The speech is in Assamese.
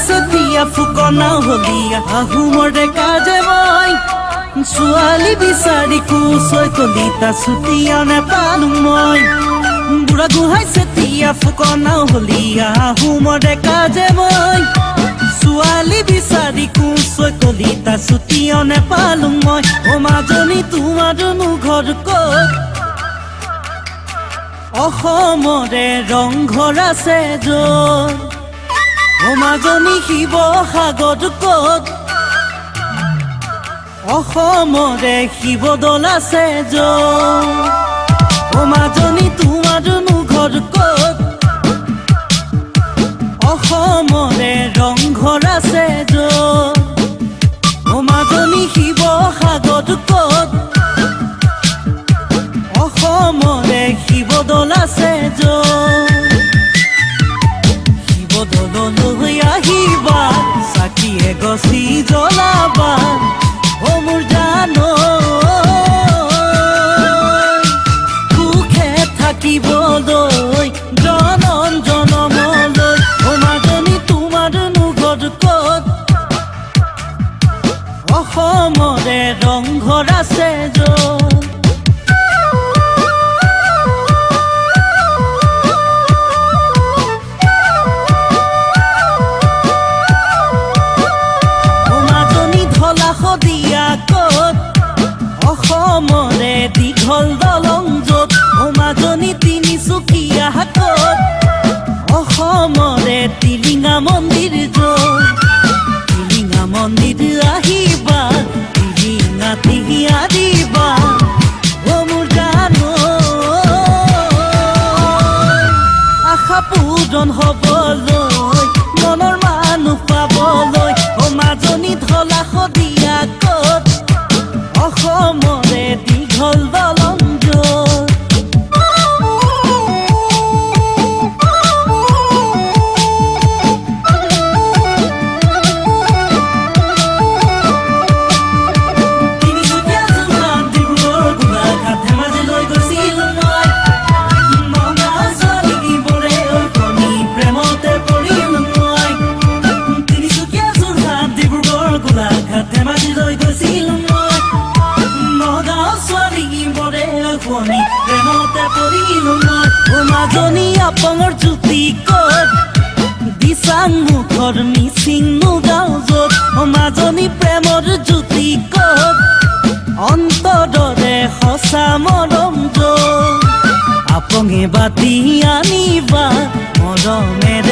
সেতিয়া ফুকনা হলিয়া আহুমৰ ডেকা যে মই ছোৱালী বিচাৰি কুচৈ কলিতা ছুটিয়া নেপালো মই বুঢ়া গোহাঁই সেতিয়া ফুকনা হলিয়া আহুমৰ ডেকা যে মই ছোৱালী বিচাৰি কুচৈ কলিতা ছুটিয়া নেপালো মই ও মাজনী তোমাৰনো ঘৰ ক'ত অসমৰে ৰংঘৰ আছে য'ত ও মাজনী শিৱসাগৰ ক'ত অসমৰে শিৱদৌল আছে য'ত ও মাজনী তোমাৰনো ঘৰ ক'ত অসমৰে ৰংঘৰ আছে য'ত ও মাজনী শিৱসাগৰ ক'ত অসমৰে শিৱদৌল আছে য'ত শিৱদৌললৈ আহিবা চাকিয়ে গছি জ্বলাবা ও মোৰ জানৈ সুখে থাকিবলৈ জনম জনমলৈ ও মাজনী তোমাৰনো ঘৰ ক'ত অসমৰে ৰংঘৰ আছে য'ত অসমৰে দীঘল দলং য'ত ও মাজনী তিনিচুকীয়া ক'ত অসমৰে টিলিঙা মন্দিৰ য'ত টিলিঙা মন্দিৰ আহিবা টিলিঙা টিহিয়া দিবা ও মোৰ জানৈ আশা পূৰণ হ'বলৈ মনৰ মানুহ পাবলৈ ও মাজনী ঢলা শদিয়া ক'ত অসমৰে দীঘল দলং য'ত তিনিচুকীয়া যোৰহাট ডিব্ৰুগড় গোলাঘাট ধেমাজিলৈ গৈছিলোঁ মই নগাঁও ছোৱালীবোৰে কণী প্ৰেমতে পৰিলোঁ মই তিনিচুকীয়া যোৰহাট ডিব্ৰুগড় গোলাঘাট ধেমাজিলৈ গৈছিলোঁ প্ৰেমতে পৰিলোঁ মই ও মাজনী আপঙৰ জ্যোতি ক'ত দিচাং মুখৰ মিচিং নগাঁও য'ত ও মাজনী প্ৰেমৰ জ্যোতি ক'ত অন্তৰৰে সঁচা মৰম য'ত আপঙে বাতি আনিবা মৰমেৰে